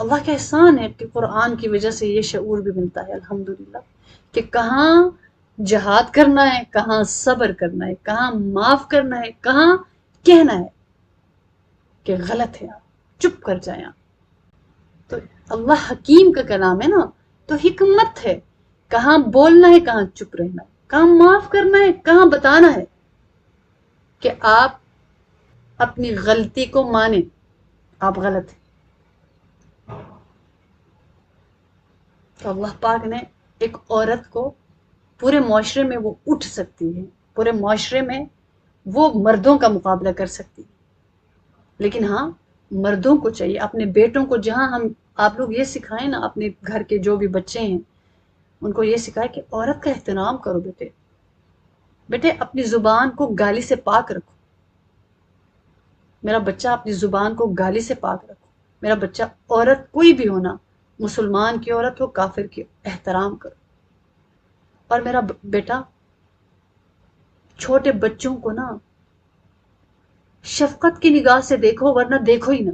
اللہ کا احسان ہے کہ قرآن کی وجہ سے یہ شعور بھی ملتا ہے الحمدللہ، کہ کہاں جہاد کرنا ہے، کہاں صبر کرنا ہے، کہاں معاف کرنا ہے، کہاں کہنا ہے کہ غلط ہے آپ چپ کر جائیں آپ۔ تو اللہ حکیم کا کلام ہے نا، تو حکمت ہے، کہاں بولنا ہے، کہاں چپ رہنا ہے، کہاں معاف کرنا ہے، کہاں بتانا ہے کہ آپ اپنی غلطی کو مانیں، آپ غلط ہیں۔ تو اللہ پاک نے ایک عورت کو پورے معاشرے میں وہ اٹھ سکتی ہے، پورے معاشرے میں وہ مردوں کا مقابلہ کر سکتی ہے، لیکن ہاں مردوں کو چاہیے اپنے بیٹوں کو، جہاں ہم آپ لوگ یہ سکھائیں نا اپنے گھر کے جو بھی بچے ہیں ان کو یہ سکھائے کہ عورت کا احترام کرو بیٹے، بیٹے اپنی زبان کو گالی سے پاک رکھو، میرا بچہ اپنی زبان کو گالی سے پاک رکھو، میرا بچہ عورت کوئی بھی ہونا، مسلمان کی عورت ہو کافر کی، احترام کرو۔ اور میرا بیٹا چھوٹے بچوں کو نا شفقت کی نگاہ سے دیکھو، ورنہ دیکھو ہی نہ،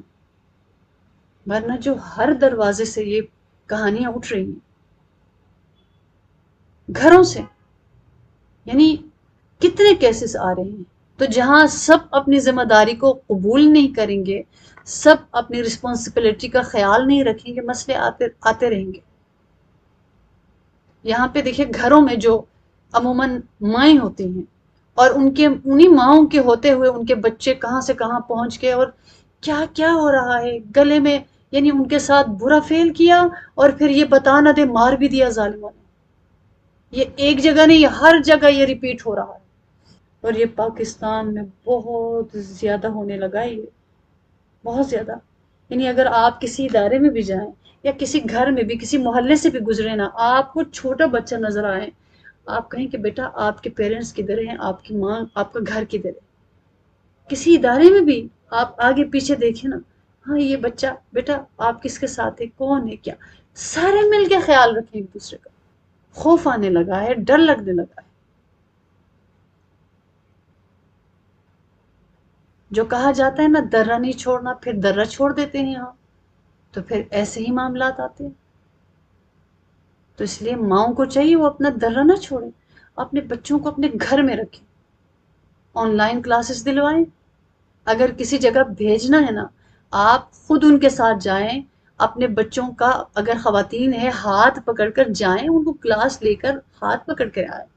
ورنہ جو ہر دروازے سے یہ کہانیاں اٹھ رہی ہیں گھروں سے، یعنی کتنے کیسز آ رہے ہیں، تو جہاں سب اپنی ذمہ داری کو قبول نہیں کریں گے، سب اپنی رسپانسبلٹی کا خیال نہیں رکھیں گے، مسئلے آتے رہیں گے۔ یہاں پہ دیکھیں گھروں میں جو عموماً مائیں ہوتی ہیں، اور انہی ماؤں کے ہوتے ہوئے ان کے بچے کہاں سے کہاں پہنچ گئے، اور کیا کیا ہو رہا ہے گلے میں، یعنی ان کے ساتھ برا فیل کیا، اور پھر یہ بتا نہ دے مار بھی دیا ظالموں نے۔ یہ ایک جگہ نہیں، ہر جگہ یہ ریپیٹ ہو رہا ہے، اور یہ پاکستان میں بہت زیادہ ہونے لگا ہے، یہ بہت زیادہ۔ یعنی اگر آپ کسی ادارے میں بھی جائیں یا کسی گھر میں بھی کسی محلے سے بھی گزرے نا، آپ کو چھوٹا بچہ نظر آئے، آپ کہیں کہ بیٹا آپ کے پیرنٹس کدھر ہیں، آپ کی ماں، آپ کا گھر کدھر ہے، کسی ادارے میں بھی آپ آگے پیچھے دیکھیں نا، ہاں یہ بچہ، بیٹا آپ کس کے ساتھ ہے، کون ہے، کیا، سارے مل کے خیال رکھیں ایک دوسرے کا۔ خوف آنے لگا ہے، ڈر لگنے لگا ہے۔ جو کہا جاتا ہے نا درہ نہیں چھوڑنا، پھر درہ چھوڑ دیتے ہیں ہاں، تو پھر ایسے ہی معاملات آتے ہیں۔ تو اس لیے ماؤں کو چاہیے وہ اپنا درہ نہ چھوڑیں، اپنے بچوں کو اپنے گھر میں رکھیں، آن لائن کلاسز دلوائیں، اگر کسی جگہ بھیجنا ہے نا آپ خود ان کے ساتھ جائیں، اپنے بچوں کا اگر خواتین ہے ہاتھ پکڑ کر جائیں، ان کو کلاس لے کر ہاتھ پکڑ کے آئیں۔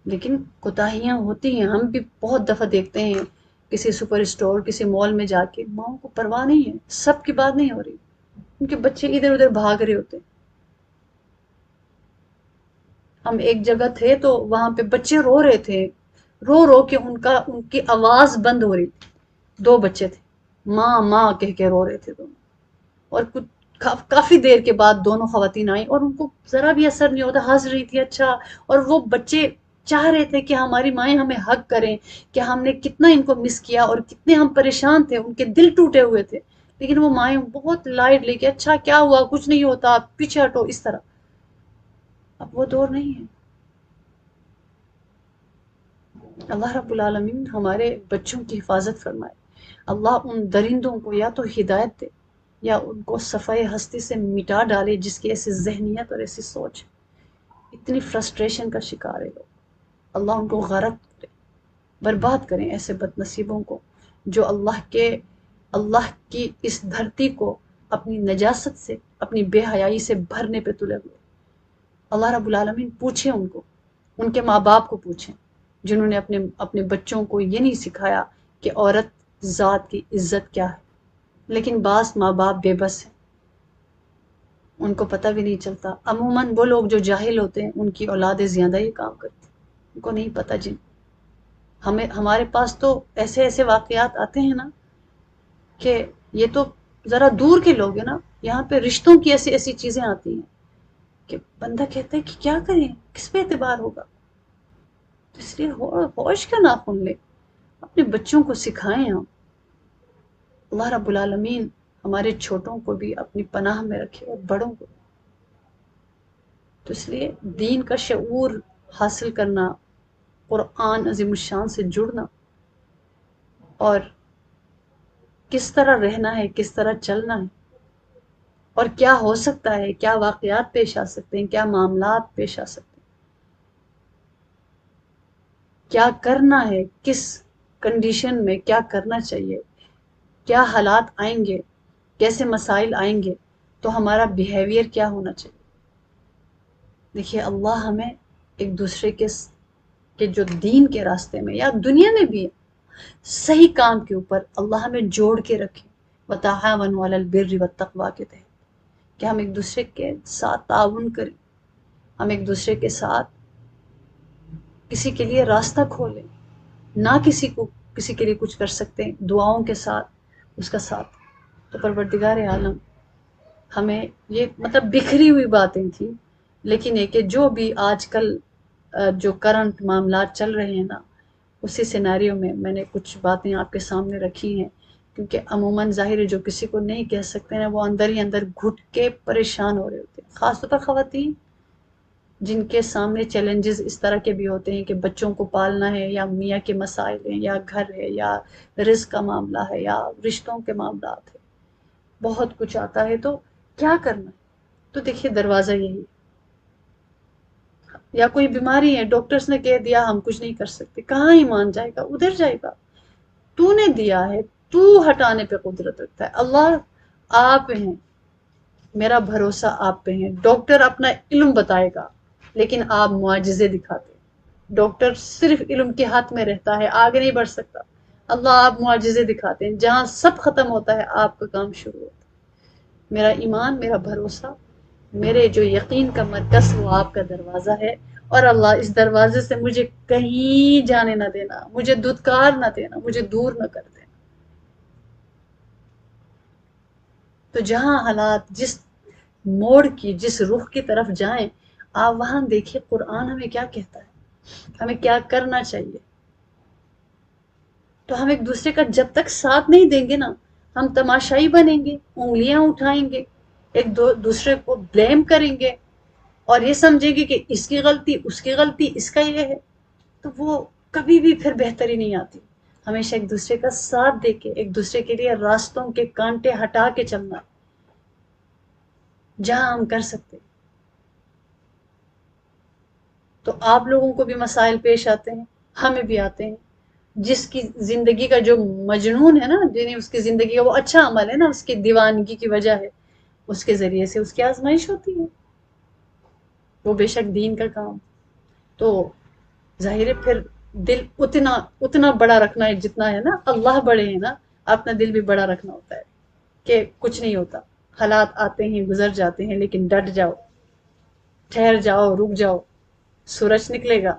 لیکن کوتاہیاں ہوتی ہیں، ہم بھی بہت دفعہ دیکھتے ہیں کسی سپر اسٹور، کسی مال میں جا کے ماؤں کو پرواہ نہیں ہے، سب کی بات نہیں ہو رہی، ان کے بچے ادھر ادھر بھاگ رہے ہوتے ہیں۔ ہم ایک جگہ تھے تو وہاں پہ بچے رو رہے تھے، رو رو کے ان کی آواز بند ہو رہی تھی، دو بچے تھے، ماں ماں کہہ کے رو رہے تھے دونوں، اور کچھ کافی دیر کے بعد دونوں خواتین آئیں اور ان کو ذرا بھی اثر نہیں ہوتا، ہنس رہی تھی اچھا، اور وہ بچے چاہ رہے تھے کہ ہماری مائیں ہمیں حگ کریں، کہ ہم نے کتنا ان کو مس کیا اور کتنے ہم پریشان تھے، ان کے دل ٹوٹے ہوئے تھے، لیکن وہ مائیں بہت لائٹ لے کے اچھا کیا ہوا، کچھ نہیں ہوتا، پیچھے ہٹو، اس طرح۔ اب وہ دور نہیں ہے۔ اللہ رب العالمین ہمارے بچوں کی حفاظت فرمائے، اللہ ان درندوں کو یا تو ہدایت دے یا ان کو صفحۂ ہستی سے مٹا ڈالے، جس کی ایسی ذہنیت اور ایسی سوچ، اتنی فرسٹریشن کا شکار ہے لوگ، اللہ ان کو غرق کرے، برباد کریں ایسے بد نصیبوں کو جو اللہ کی اس دھرتی کو اپنی نجاست سے، اپنی بے حیائی سے بھرنے پہ تلے ہوئے۔ اللہ رب العالمین پوچھیں ان کو، ان کے ماں باپ کو پوچھیں جنہوں نے اپنے بچوں کو یہ نہیں سکھایا کہ عورت ذات کی عزت کیا ہے۔ لیکن بعض ماں باپ بے بس ہیں، ان کو پتہ بھی نہیں چلتا، عموماً وہ لوگ جو جاہل ہوتے ہیں ان کی اولادیں زیادہ ہی کام کرتی ہیں، ان کو نہیں پتہ جن ہمارے پاس تو ایسے ایسے واقعات آتے ہیں نا کہ یہ تو ذرا دور کے لوگ ہیں نا، یہاں پہ رشتوں کی ایسی ایسی چیزیں آتی ہیں کہ بندہ کہتا ہے کہ کیا کریں، کس پہ اعتبار ہوگا۔ تو اس لیے ہوش کا ناخن لے، اپنے بچوں کو سکھائیں ہم، اللہ رب العالمین ہمارے چھوٹوں کو بھی اپنی پناہ میں رکھے اور بڑوں کو۔ تو اس لیے دین کا شعور حاصل کرنا، قرآن عظیم الشان سے جڑنا، اور کس طرح رہنا ہے، کس طرح چلنا ہے، اور کیا ہو سکتا ہے، کیا واقعات پیش آ سکتے ہیں، کیا معاملات پیش آ سکتے ہیں، کیا کرنا ہے، کس کنڈیشن میں کیا کرنا چاہیے، کیا حالات آئیں گے، کیسے مسائل آئیں گے، تو ہمارا بیہیویئر کیا ہونا چاہیے۔ دیکھیے اللہ ہمیں ایک دوسرے کے جو دین کے راستے میں یا دنیا میں بھی صحیح کام کے اوپر اللہ ہمیں جوڑ کے رکھے، وَتَعَاوَنُوا عَلَى الْبِرِّ وَالتَّقْوَىٰ کے تحت، کہ ہم ایک دوسرے کے ساتھ تعاون کریں، ہم ایک دوسرے کے ساتھ کسی کے لیے راستہ کھولیں، نہ کسی کے لیے کچھ کر سکتے ہیں دعاؤں کے ساتھ اس کا ساتھ۔ تو پروردگار عالم ہمیں یہ مطلب بکھری ہوئی باتیں تھیں، لیکن یہ کہ جو بھی آج کل جو کرنٹ معاملات چل رہے ہیں نا، اسی سیناریو میں میں نے کچھ باتیں آپ کے سامنے رکھی ہیں، کیونکہ عموماً ظاہر ہے جو کسی کو نہیں کہہ سکتے ہیں وہ اندر ہی اندر گھٹ کے پریشان ہو رہے ہوتے ہیں، خاص طور پر خواتین جن کے سامنے چیلنجز اس طرح کے بھی ہوتے ہیں کہ بچوں کو پالنا ہے، یا میاں کے مسائل ہیں، یا گھر ہے، یا رزق کا معاملہ ہے، یا رشتوں کے معاملات ہیں، بہت کچھ آتا ہے، تو کیا کرنا ہے؟ تو دیکھیے دروازہ یہی ہے، یا کوئی بیماری ہے ڈاکٹرز نے کہہ دیا ہم کچھ نہیں کر سکتے، کہاں ہی مان جائے گا، ادھر جائے گا، تو نے دیا ہے، تو ہٹانے پہ قدرت رکھتا ہے، اللہ آپ ہیں، میرا بھروسہ آپ پہ ہے، ڈاکٹر اپنا علم بتائے گا لیکن آپ معجزے دکھاتے ہیں، ڈاکٹر صرف علم کے ہاتھ میں رہتا ہے، آگے نہیں بڑھ سکتا، اللہ آپ معجزے دکھاتے ہیں، جہاں سب ختم ہوتا ہے آپ کا کام شروع ہوتا ہے۔ میرا ایمان، میرا بھروسہ، میرے جو یقین کا مرکز وہ آپ کا دروازہ ہے، اور اللہ اس دروازے سے مجھے کہیں جانے نہ دینا، مجھے دھتکار نہ دینا، مجھے دور نہ کر دینا۔ تو جہاں حالات جس موڑ کی، جس رخ کی طرف جائیں، آپ وہاں دیکھیں قرآن ہمیں کیا کہتا ہے، ہمیں کیا کرنا چاہیے۔ تو ہم ایک دوسرے کا جب تک ساتھ نہیں دیں گے نا، ہم تماشائی بنیں گے، انگلیاں اٹھائیں گے، ایک دوسرے کو بلیم کریں گے، اور یہ سمجھیں گے کہ اس کی غلطی، اس کی غلطی، اس کا یہ ہے، تو وہ کبھی بھی پھر بہتری نہیں آتی۔ ہمیشہ ایک دوسرے کا ساتھ دے کے، ایک دوسرے کے لیے راستوں کے کانٹے ہٹا کے چلنا، جہاں ہم کر سکتے۔ تو آپ لوگوں کو بھی مسائل پیش آتے ہیں، ہمیں بھی آتے ہیں، جس کی زندگی کا جو مجنون ہے نا، یعنی اس کی زندگی کا وہ اچھا عمل ہے نا، اس کی دیوانگی کی وجہ ہے، اس کے ذریعے سے اس کی آزمائش ہوتی ہے، وہ بے شک دین کا کام۔ تو ظاہر ہے پھر دل اتنا بڑا رکھنا ہے جتنا ہے نا، اللہ بڑے ہیں نا، اپنا دل بھی بڑا رکھنا ہوتا ہے کہ کچھ نہیں ہوتا، حالات آتے ہیں گزر جاتے ہیں، لیکن ڈٹ جاؤ، ٹھہر جاؤ، رک جاؤ، سورج نکلے گا۔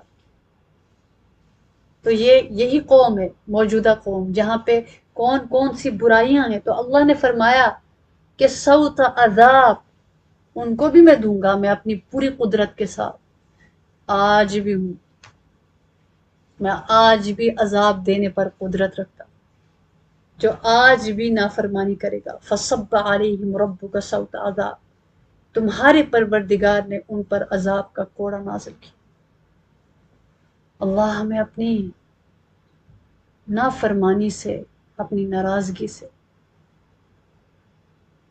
تو یہی قوم ہے، موجودہ قوم، جہاں پہ کون کون سی برائیاں ہیں، تو اللہ نے فرمایا کہ سوط عذاب ان کو بھی میں دوں گا، میں اپنی پوری قدرت کے ساتھ آج بھی ہوں، میں آج بھی عذاب دینے پر قدرت رکھتا، جو آج بھی نافرمانی کرے گا، فصب علیہم ربک سوط عذاب، تمہارے پروردگار نے ان پر عذاب کا کوڑا نازل کیا۔ اللہ ہمیں اپنی نافرمانی سے، اپنی ناراضگی سے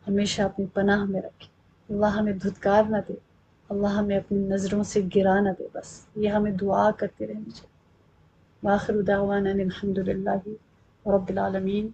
ہمیشہ اپنی پناہ میں رکھے، اللہ ہمیں دھتکار نہ دے، اللہ ہمیں اپنی نظروں سے گرا نہ دے، بس یہ ہمیں دعا کرتے رہنی چاہیے۔ وآخر دعوانا الحمد للہ رب العالمین۔